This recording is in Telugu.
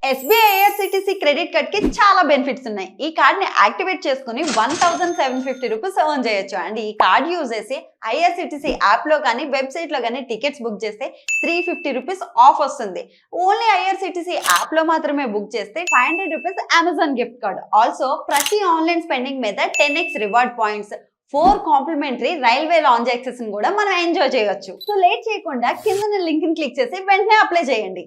ఎస్బీఐ ఐఆర్సిటీసీ క్రెడిట్ కార్డ్ కి చాలా బెనిఫిట్స్ ఉన్నాయి. ఈ కార్డ్ ని యాక్టివేట్ చేసుకుని 1750 రూపీస్ ఎర్న్ చేయొచ్చు. అండ్ ఈ కార్డ్ యూజ్ చేసి ఐఆర్సిటీసీ యాప్ లో కానీ వెబ్సైట్ లో కానీ టికెట్స్ బుక్ చేస్తే 350 రూపీస్ ఆఫ్ వస్తుంది. ఓన్లీ ఐఆర్సిటీసీ యాప్ లో మాత్రమే బుక్ చేస్తే 500 rupees Amazon gift card. Also ప్రతి ఆన్లైన్ స్పెండింగ్ మీద 10x reward points, 4 complimentary railway lounge access కూడా మనం ఎంజాయ్ చేయొచ్చు. సో లేట్ చేయకుండా కింద లింక్ ని క్లిక్ చేసి వెంటనే అప్లై చేయండి.